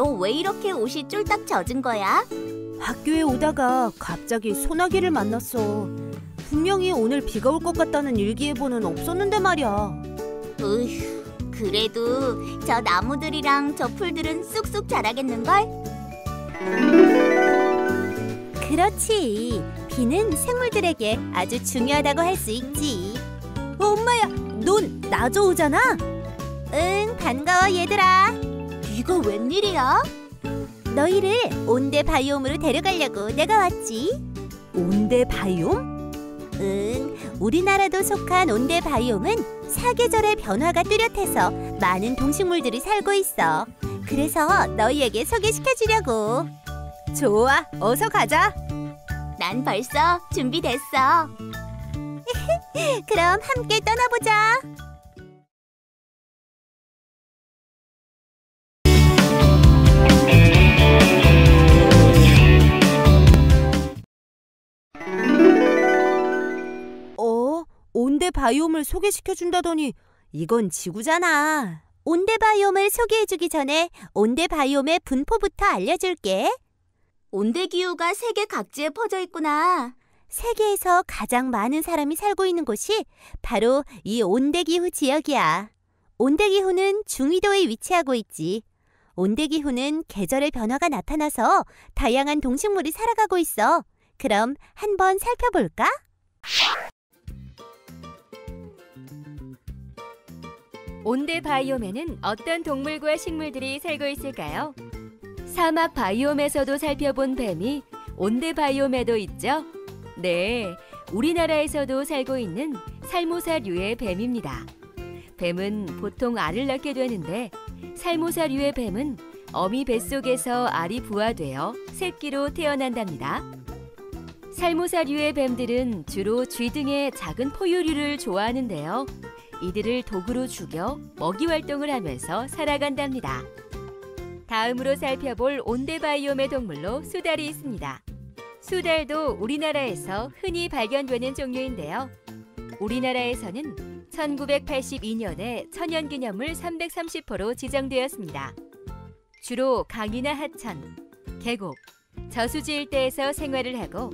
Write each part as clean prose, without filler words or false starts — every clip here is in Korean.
너 왜 이렇게 옷이 쫄딱 젖은 거야? 학교에 오다가 갑자기 소나기를 만났어. 분명히 오늘 비가 올 것 같다는 일기예보는 없었는데 말이야. 으휴, 그래도 저 나무들이랑 저 풀들은 쑥쑥 자라겠는걸? 그렇지. 비는 생물들에게 아주 중요하다고 할 수 있지. 엄마야, 넌 나저우잖아? 응, 반가워 얘들아. 이거 웬일이야? 너희를 온대 바이옴으로 데려가려고 내가 왔지. 온대 바이옴? 응, 우리나라도 속한 온대 바이옴은 사계절의 변화가 뚜렷해서 많은 동식물들이 살고 있어. 그래서 너희에게 소개시켜주려고. 좋아, 어서 가자. 난 벌써 준비됐어. 그럼 함께 떠나보자. 온대 바이옴을 소개시켜준다더니 이건 지구잖아. 온대 바이옴을 소개해주기 전에 온대 바이옴의 분포부터 알려줄게. 온대기후가 세계 각지에 퍼져 있구나. 세계에서 가장 많은 사람이 살고 있는 곳이 바로 이 온대기후 지역이야. 온대기후는 중위도에 위치하고 있지. 온대기후는 계절의 변화가 나타나서 다양한 동식물이 살아가고 있어. 그럼 한번 살펴볼까? 온대 바이옴에는 어떤 동물과 식물들이 살고 있을까요? 사막 바이옴에서도 살펴본 뱀이 온대 바이옴에도 있죠? 네, 우리나라에서도 살고 있는 살모사류의 뱀입니다. 뱀은 보통 알을 낳게 되는데 살모사류의 뱀은 어미 뱃속에서 알이 부화되어 새끼로 태어난답니다. 살모사류의 뱀들은 주로 쥐 등의 작은 포유류를 좋아하는데요. 이들을 도구로 죽여 먹이 활동을 하면서 살아간답니다. 다음으로 살펴볼 온대 바이옴의 동물로 수달이 있습니다. 수달도 우리나라에서 흔히 발견되는 종류인데요. 우리나라에서는 1982년에 천연기념물 330호로 지정되었습니다. 주로 강이나 하천, 계곡, 저수지 일대에서 생활을 하고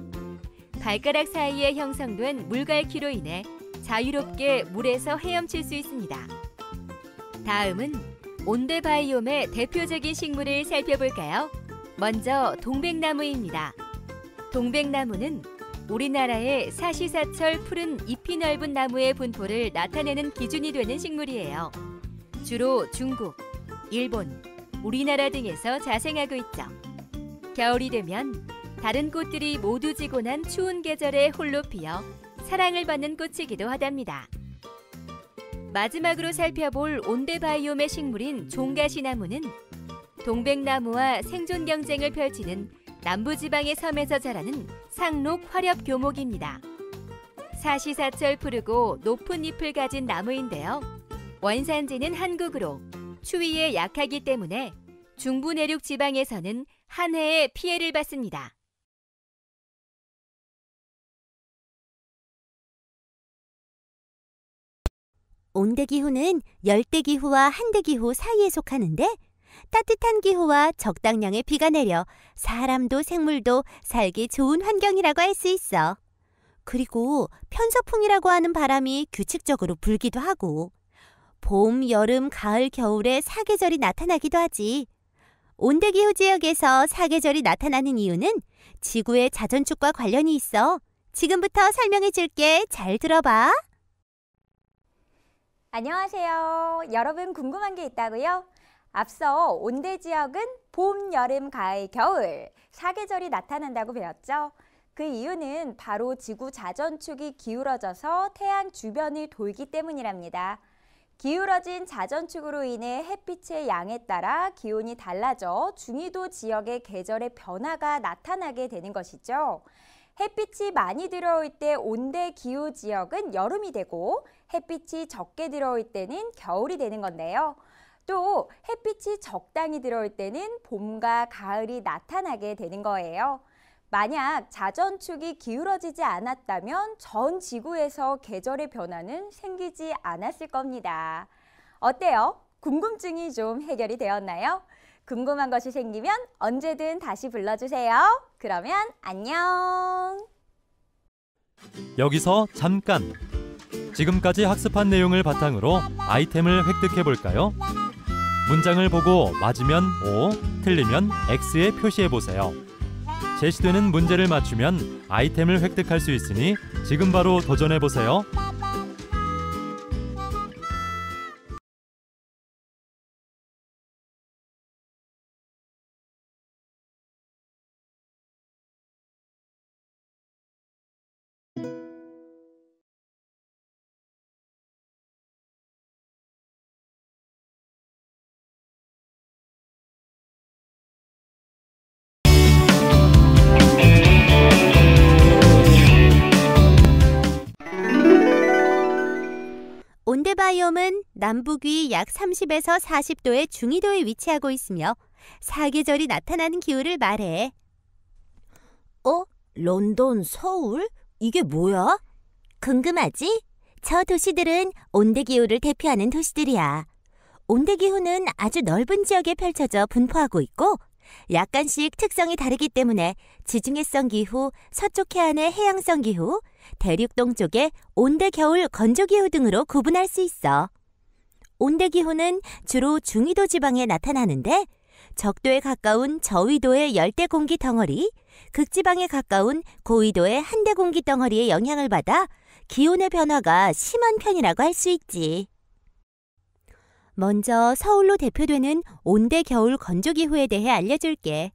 발가락 사이에 형성된 물갈퀴로 인해 자유롭게 물에서 헤엄칠 수 있습니다. 다음은 온대 바이옴의 대표적인 식물을 살펴볼까요? 먼저 동백나무입니다. 동백나무는 우리나라의 사시사철 푸른 잎이 넓은 나무의 분포를 나타내는 기준이 되는 식물이에요. 주로 중국, 일본, 우리나라 등에서 자생하고 있죠. 겨울이 되면 다른 꽃들이 모두 지고 난 추운 계절에 홀로 피어 사랑을 받는 꽃이기도 하답니다. 마지막으로 살펴볼 온대 바이옴의 식물인 종가시나무는 동백나무와 생존 경쟁을 펼치는 남부지방의 섬에서 자라는 상록 화렵 교목입니다. 사시사철 푸르고 높은 잎을 가진 나무인데요. 원산지는 한국으로 추위에 약하기 때문에 중부 내륙 지방에서는 한 해에 피해를 받습니다. 온대기후는 열대기후와 한대기후 사이에 속하는데 따뜻한 기후와 적당량의 비가 내려 사람도 생물도 살기 좋은 환경이라고 할 수 있어. 그리고 편서풍이라고 하는 바람이 규칙적으로 불기도 하고 봄, 여름, 가을, 겨울에 사계절이 나타나기도 하지. 온대기후 지역에서 사계절이 나타나는 이유는 지구의 자전축과 관련이 있어. 지금부터 설명해 줄게. 잘 들어봐. 안녕하세요. 여러분 궁금한 게 있다고요? 앞서 온대 지역은 봄, 여름, 가을, 겨울 사계절이 나타난다고 배웠죠? 그 이유는 바로 지구 자전축이 기울어져서 태양 주변을 돌기 때문이랍니다. 기울어진 자전축으로 인해 햇빛의 양에 따라 기온이 달라져 중위도 지역의 계절의 변화가 나타나게 되는 것이죠. 햇빛이 많이 들어올 때 온대 기후 지역은 여름이 되고 햇빛이 적게 들어올 때는 겨울이 되는 건데요. 또 햇빛이 적당히 들어올 때는 봄과 가을이 나타나게 되는 거예요. 만약 자전축이 기울어지지 않았다면 전 지구에서 계절의 변화는 생기지 않았을 겁니다. 어때요? 궁금증이 좀 해결이 되었나요? 궁금한 것이 생기면 언제든 다시 불러주세요. 그러면 안녕. 여기서 잠깐! 지금까지 학습한 내용을 바탕으로 아이템을 획득해 볼까요? 문장을 보고 맞으면 O, 틀리면 X에 표시해 보세요. 제시되는 문제를 맞추면 아이템을 획득할 수 있으니 지금 바로 도전해 보세요. 온대바이옴은 남북위 약 30에서 40도의 중위도에 위치하고 있으며 사계절이 나타나는 기후를 말해. 런던, 서울? 이게 뭐야? 궁금하지? 저 도시들은 온대기후를 대표하는 도시들이야. 온대기후는 아주 넓은 지역에 펼쳐져 분포하고 있고 약간씩 특성이 다르기 때문에 지중해성 기후, 서쪽 해안의 해양성 기후, 대륙 동쪽의 온대겨울 건조기후 등으로 구분할 수 있어. 온대기후는 주로 중위도 지방에 나타나는데 적도에 가까운 저위도의 열대 공기 덩어리, 극지방에 가까운 고위도의 한대 공기 덩어리의 영향을 받아 기온의 변화가 심한 편이라고 할 수 있지. 먼저 서울로 대표되는 온대겨울 건조기후에 대해 알려줄게.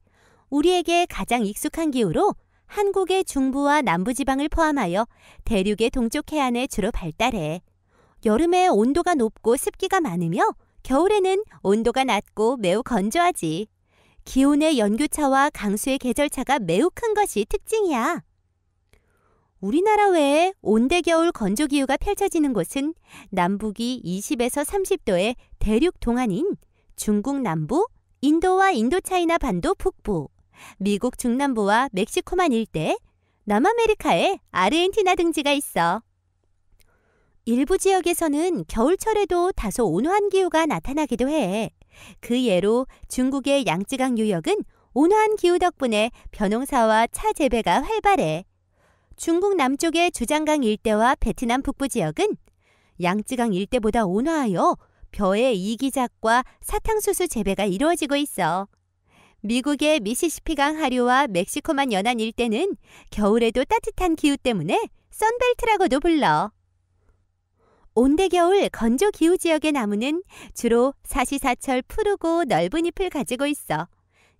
우리에게 가장 익숙한 기후로 한국의 중부와 남부지방을 포함하여 대륙의 동쪽 해안에 주로 발달해. 여름에 온도가 높고 습기가 많으며 겨울에는 온도가 낮고 매우 건조하지. 기온의 연교차와 강수의 계절차가 매우 큰 것이 특징이야. 우리나라 외에 온대겨울 건조기후가 펼쳐지는 곳은 남북이 20에서 30도의 대륙 동안인 중국 남부, 인도와 인도차이나 반도 북부, 미국 중남부와 멕시코만 일대, 남아메리카에 아르헨티나 등지가 있어. 일부 지역에서는 겨울철에도 다소 온화한 기후가 나타나기도 해. 그 예로 중국의 양쯔강 유역은 온화한 기후 덕분에 벼농사와 차 재배가 활발해. 중국 남쪽의 주장강 일대와 베트남 북부 지역은 양쯔강 일대보다 온화하여 벼의 이기작과 사탕수수 재배가 이루어지고 있어. 미국의 미시시피강 하류와 멕시코만 연안 일대는 겨울에도 따뜻한 기후 때문에 선벨트라고도 불러. 온대겨울 건조기후 지역의 나무는 주로 사시사철 푸르고 넓은 잎을 가지고 있어.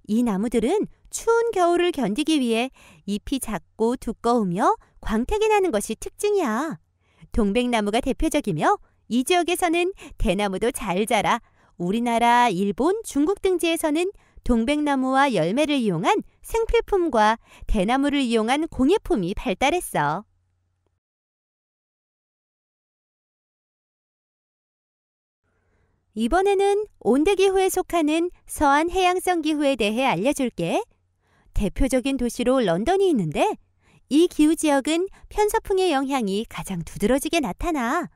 이 나무들은 추운 겨울을 견디기 위해 잎이 작고 두꺼우며 광택이 나는 것이 특징이야. 동백나무가 대표적이며 이 지역에서는 대나무도 잘 자라 우리나라, 일본, 중국 등지에서는 동백나무와 열매를 이용한 생필품과 대나무를 이용한 공예품이 발달했어. 이번에는 온대기후에 속하는 서한 해양성 기후에 대해 알려줄게. 대표적인 도시로 런던이 있는데 이 기후지역은 편서풍의 영향이 가장 두드러지게 나타나.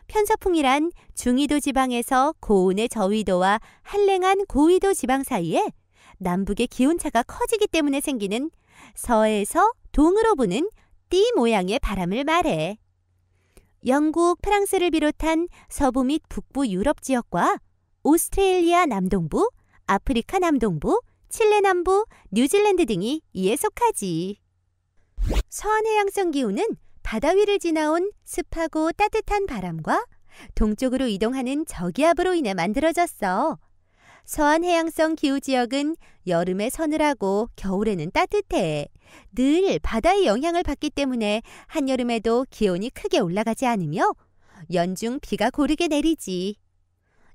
편서풍이란 중위도 지방에서 고온의 저위도와 한랭한 고위도 지방 사이에 남북의 기온차가 커지기 때문에 생기는 서에서 동으로 부는 띠 모양의 바람을 말해. 영국, 프랑스를 비롯한 서부 및 북부 유럽 지역과 오스트레일리아 남동부, 아프리카 남동부, 칠레 남부, 뉴질랜드 등이 이에 속하지. 서한해양성 기후는 바다 위를 지나온 습하고 따뜻한 바람과 동쪽으로 이동하는 저기압으로 인해 만들어졌어. 서한해양성 기후지역은 여름에 서늘하고 겨울에는 따뜻해. 늘 바다의 영향을 받기 때문에 한여름에도 기온이 크게 올라가지 않으며 연중 비가 고르게 내리지.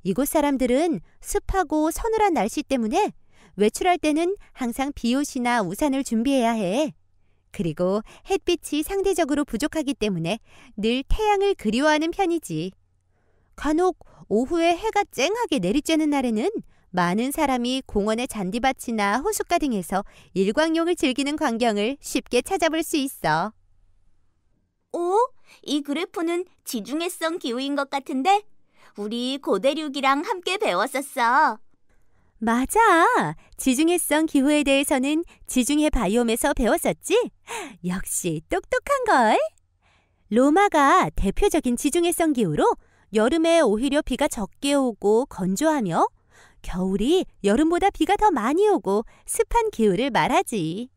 이곳 사람들은 습하고 서늘한 날씨 때문에 외출할 때는 항상 비옷이나 우산을 준비해야 해. 그리고 햇빛이 상대적으로 부족하기 때문에 늘 태양을 그리워하는 편이지. 간혹 오후에 해가 쨍하게 내리쬐는 날에는 많은 사람이 공원의 잔디밭이나 호숫가 등에서 일광욕을 즐기는 광경을 쉽게 찾아볼 수 있어. 이 그래프는 지중해성 기후인 것 같은데? 우리 고대륙이랑 함께 배웠었어. 맞아. 지중해성 기후에 대해서는 지중해 바이옴에서 배웠었지? 역시 똑똑한걸. 로마가 대표적인 지중해성 기후로 여름에 오히려 비가 적게 오고 건조하며 겨울이 여름보다 비가 더 많이 오고 습한 기후를 말하지.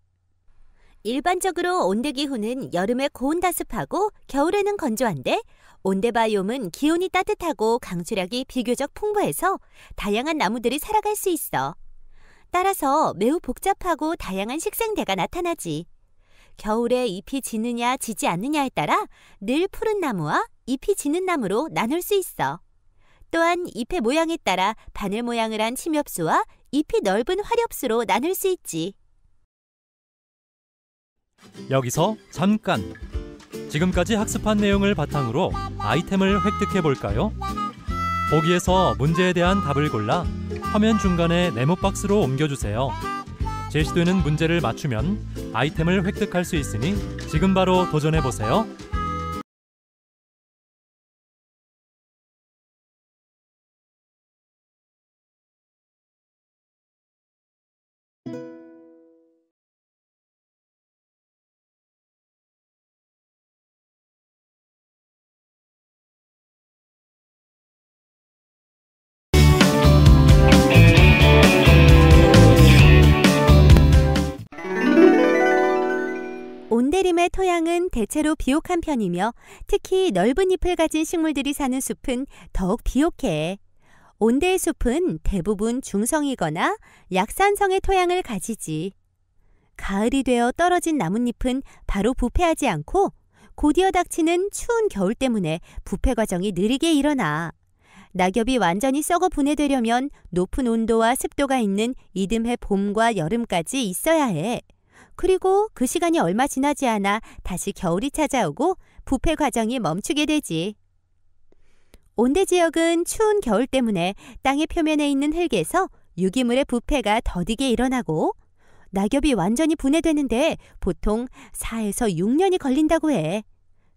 일반적으로 온대기후는 여름에 고온다습하고 겨울에는 건조한데 온대바이옴은 기온이 따뜻하고 강수량이 비교적 풍부해서 다양한 나무들이 살아갈 수 있어. 따라서 매우 복잡하고 다양한 식생대가 나타나지. 겨울에 잎이 지느냐 지지 않느냐에 따라 늘 푸른 나무와 잎이 지는 나무로 나눌 수 있어. 또한 잎의 모양에 따라 바늘 모양을 한 침엽수와 잎이 넓은 화렵수로 나눌 수 있지. 여기서 잠깐! 지금까지 학습한 내용을 바탕으로 아이템을 획득해 볼까요? 보기에서 문제에 대한 답을 골라 화면 중간에 네모 박스로 옮겨주세요. 제시되는 문제를 맞추면 아이템을 획득할 수 있으니 지금 바로 도전해 보세요. 온대림의 토양은 대체로 비옥한 편이며 특히 넓은 잎을 가진 식물들이 사는 숲은 더욱 비옥해. 온대의 숲은 대부분 중성이거나 약산성의 토양을 가지지. 가을이 되어 떨어진 나뭇잎은 바로 부패하지 않고 곧이어 닥치는 추운 겨울 때문에 부패 과정이 느리게 일어나. 낙엽이 완전히 썩어 분해되려면 높은 온도와 습도가 있는 이듬해 봄과 여름까지 있어야 해. 그리고 그 시간이 얼마 지나지 않아 다시 겨울이 찾아오고 부패 과정이 멈추게 되지. 온대 지역은 추운 겨울 때문에 땅의 표면에 있는 흙에서 유기물의 부패가 더디게 일어나고 낙엽이 완전히 분해되는데 보통 4에서 6년이 걸린다고 해.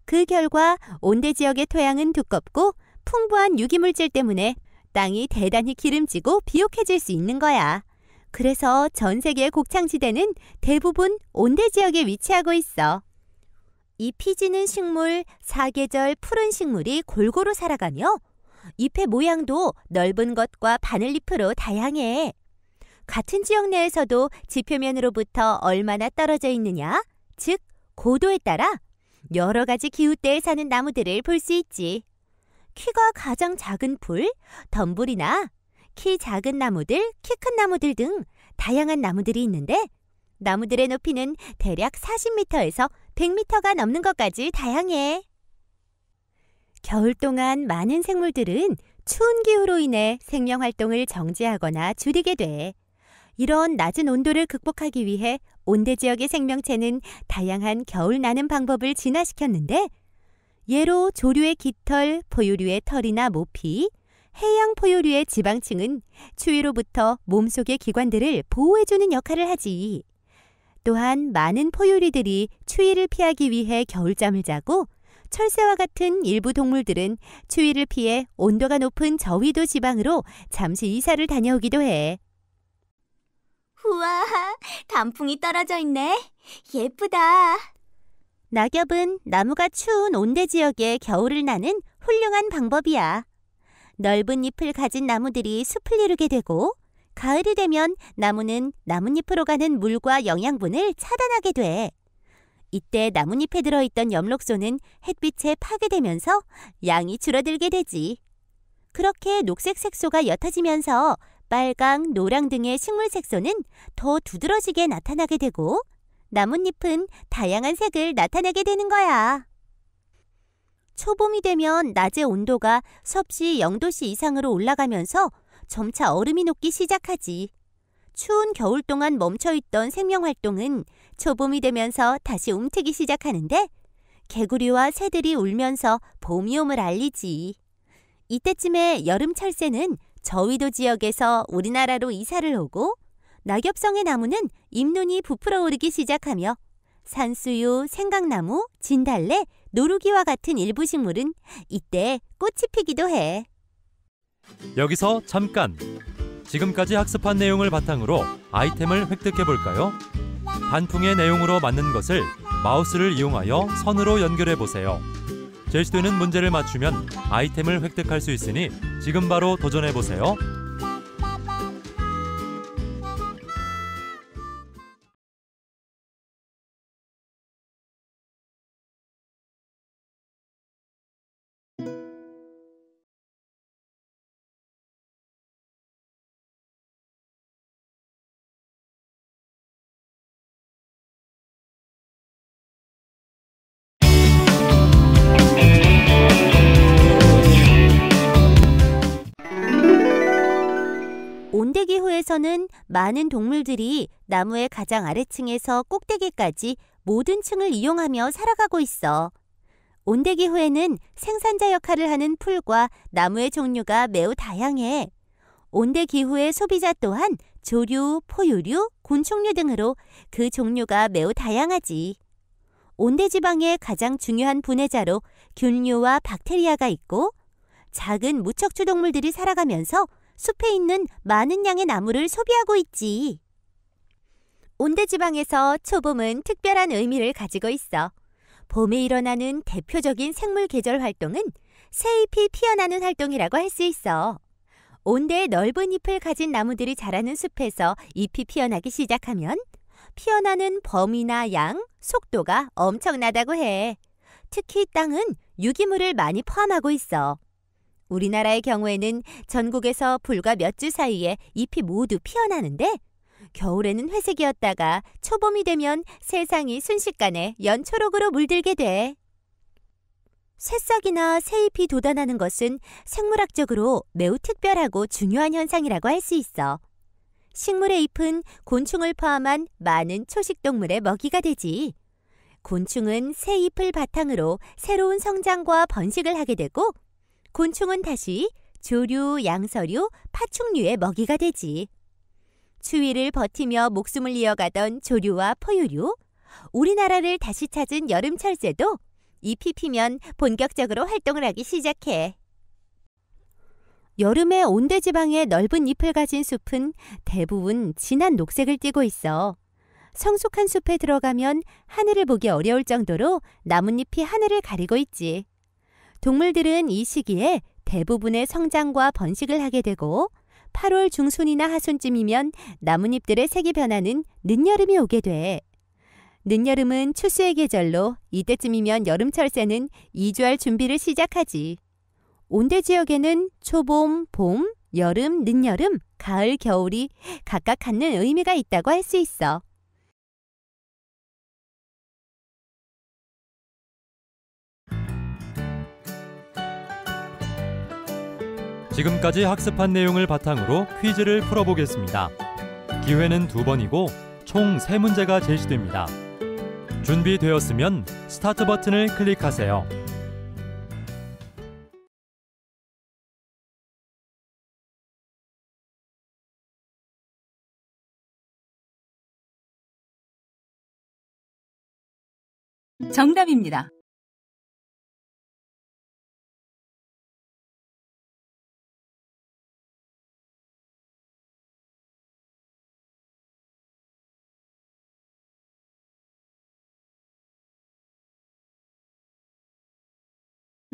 그 결과 온대 지역의 토양은 두껍고 풍부한 유기물질 때문에 땅이 대단히 기름지고 비옥해질 수 있는 거야. 그래서 전 세계의 곡창지대는 대부분 온대 지역에 위치하고 있어. 잎이 지는 식물, 사계절 푸른 식물이 골고루 살아가며 잎의 모양도 넓은 것과 바늘잎으로 다양해. 같은 지역 내에서도 지표면으로부터 얼마나 떨어져 있느냐, 즉 고도에 따라 여러 가지 기후대에 사는 나무들을 볼 수 있지. 키가 가장 작은 풀, 덤불이나 키 작은 나무들, 키 큰 나무들 등 다양한 나무들이 있는데 나무들의 높이는 대략 40m에서 100m가 넘는 것까지 다양해. 겨울 동안 많은 생물들은 추운 기후로 인해 생명활동을 정지하거나 줄이게 돼. 이런 낮은 온도를 극복하기 위해 온대 지역의 생명체는 다양한 겨울 나는 방법을 진화시켰는데 예로 조류의 깃털, 포유류의 털이나 모피, 해양 포유류의 지방층은 추위로부터 몸속의 기관들을 보호해주는 역할을 하지. 또한 많은 포유류들이 추위를 피하기 위해 겨울잠을 자고 철새와 같은 일부 동물들은 추위를 피해 온도가 높은 저위도 지방으로 잠시 이사를 다녀오기도 해. 우와, 단풍이 떨어져 있네. 예쁘다. 낙엽은 나무가 추운 온대 지역에 겨울을 나는 훌륭한 방법이야. 넓은 잎을 가진 나무들이 숲을 이루게 되고 가을이 되면 나무는 나뭇잎으로 가는 물과 영양분을 차단하게 돼. 이때 나뭇잎에 들어있던 엽록소는 햇빛에 파괴되면서 양이 줄어들게 되지. 그렇게 녹색 색소가 옅어지면서 빨강, 노랑 등의 식물 색소는 더 두드러지게 나타나게 되고 나뭇잎은 다양한 색을 나타내게 되는 거야. 초봄이 되면 낮의 온도가 섭씨 0도씨 이상으로 올라가면서 점차 얼음이 녹기 시작하지. 추운 겨울 동안 멈춰있던 생명활동은 초봄이 되면서 다시 움트기 시작하는데 개구리와 새들이 울면서 봄이 옴을 알리지. 이때쯤에 여름 철새는 저위도 지역에서 우리나라로 이사를 오고 낙엽성의 나무는 잎눈이 부풀어 오르기 시작하며 산수유, 생강나무, 진달래, 노루기와 같은 일부 식물은 이때 꽃이 피기도 해. 여기서 잠깐! 지금까지 학습한 내용을 바탕으로 아이템을 획득해 볼까요? 반풍의 내용으로 맞는 것을 마우스를 이용하여 선으로 연결해 보세요. 제시되는 문제를 맞추면 아이템을 획득할 수 있으니 지금 바로 도전해 보세요. 온대기후에서는 많은 동물들이 나무의 가장 아래층에서 꼭대기까지 모든 층을 이용하며 살아가고 있어. 온대기후에는 생산자 역할을 하는 풀과 나무의 종류가 매우 다양해. 온대기후의 소비자 또한 조류, 포유류, 곤충류 등으로 그 종류가 매우 다양하지. 온대지방의 가장 중요한 분해자로 균류와 박테리아가 있고 작은 무척추 동물들이 살아가면서 숲에 있는 많은 양의 나무를 소비하고 있지. 온대지방에서 초봄은 특별한 의미를 가지고 있어. 봄에 일어나는 대표적인 생물 계절 활동은 새잎이 피어나는 활동이라고 할 수 있어. 온대의 넓은 잎을 가진 나무들이 자라는 숲에서 잎이 피어나기 시작하면 피어나는 범위나 양, 속도가 엄청나다고 해. 특히 땅은 유기물을 많이 포함하고 있어. 우리나라의 경우에는 전국에서 불과 몇 주 사이에 잎이 모두 피어나는데 겨울에는 회색이었다가 초봄이 되면 세상이 순식간에 연초록으로 물들게 돼. 새싹이나 새잎이 돋아나는 것은 생물학적으로 매우 특별하고 중요한 현상이라고 할 수 있어. 식물의 잎은 곤충을 포함한 많은 초식동물의 먹이가 되지. 곤충은 새 잎을 바탕으로 새로운 성장과 번식을 하게 되고 곤충은 다시 조류, 양서류, 파충류의 먹이가 되지. 추위를 버티며 목숨을 이어가던 조류와 포유류, 우리나라를 다시 찾은 여름철새도 잎이 피면 본격적으로 활동을 하기 시작해. 여름에 온대지방의 넓은 잎을 가진 숲은 대부분 진한 녹색을 띠고 있어. 성숙한 숲에 들어가면 하늘을 보기 어려울 정도로 나뭇잎이 하늘을 가리고 있지. 동물들은 이 시기에 대부분의 성장과 번식을 하게 되고 8월 중순이나 하순쯤이면 나뭇잎들의 색이 변하는 늦여름이 오게 돼. 늦여름은 추수의 계절로 이때쯤이면 여름철새는 이주할 준비를 시작하지. 온대 지역에는 초봄, 봄, 여름, 늦여름, 가을, 겨울이 각각 갖는 의미가 있다고 할 수 있어. 지금까지 학습한 내용을 바탕으로 퀴즈를 풀어보겠습니다. 기회는 2번이고 총 3문제가 제시됩니다. 준비되었으면 스타트 버튼을 클릭하세요. 정답입니다.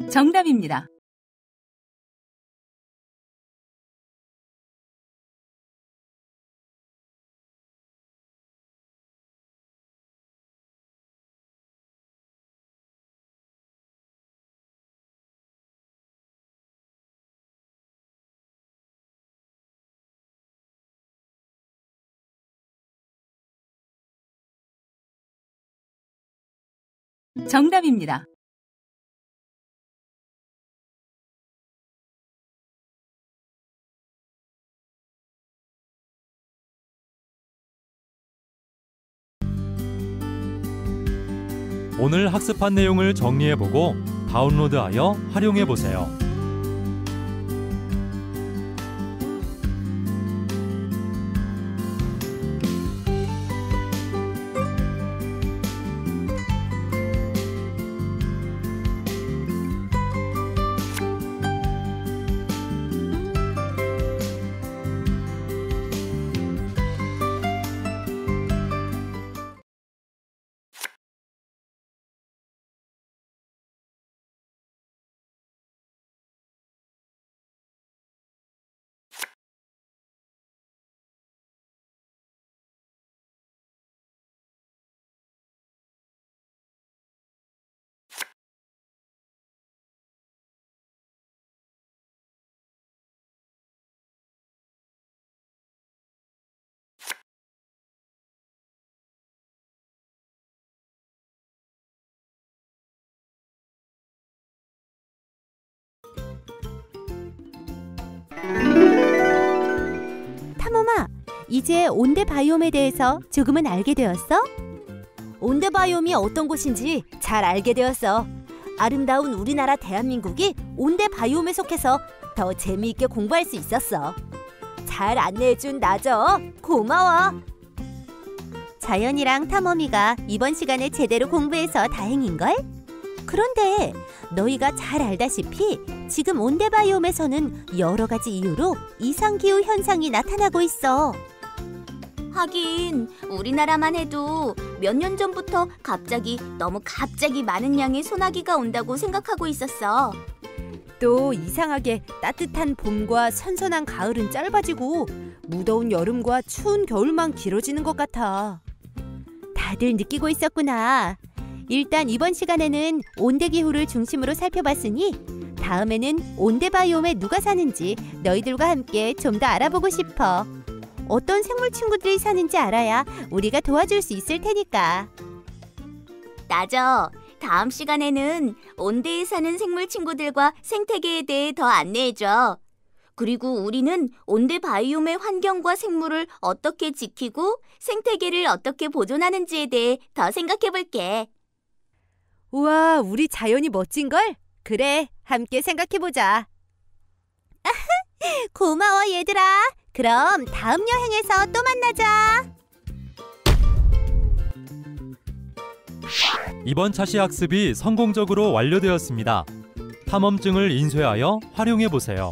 정답입니다. 정답입니다. 오늘 학습한 내용을 정리해보고 다운로드하여 활용해보세요. 탐험아, 이제 온대 바이옴에 대해서 조금은 알게 되었어? 온대 바이옴이 어떤 곳인지 잘 알게 되었어. 아름다운 우리나라 대한민국이 온대 바이옴에 속해서 더 재미있게 공부할 수 있었어. 잘 안내해준 나죠. 고마워. 자연이랑 탐험이가 이번 시간에 제대로 공부해서 다행인걸? 그런데 너희가 잘 알다시피 지금 온대 바이옴에서는 여러 가지 이유로 이상기후 현상이 나타나고 있어. 하긴 우리나라만 해도 몇 년 전부터 너무 갑자기 많은 양의 소나기가 온다고 생각하고 있었어. 또 이상하게 따뜻한 봄과 선선한 가을은 짧아지고 무더운 여름과 추운 겨울만 길어지는 것 같아. 다들 느끼고 있었구나. 일단 이번 시간에는 온대기후를 중심으로 살펴봤으니 다음에는 온대바이옴에 누가 사는지 너희들과 함께 좀 더 알아보고 싶어. 어떤 생물 친구들이 사는지 알아야 우리가 도와줄 수 있을 테니까. 나저 다음 시간에는 온대에 사는 생물 친구들과 생태계에 대해 더 안내해줘. 그리고 우리는 온대 바이옴의 환경과 생물을 어떻게 지키고 생태계를 어떻게 보존하는지에 대해 더 생각해볼게. 우와, 우리 자연이 멋진걸? 그래, 함께 생각해보자. 고마워, 얘들아. 그럼 다음 여행에서 또 만나자. 이번 차시 학습이 성공적으로 완료되었습니다. 탐험증을 인쇄하여 활용해 보세요.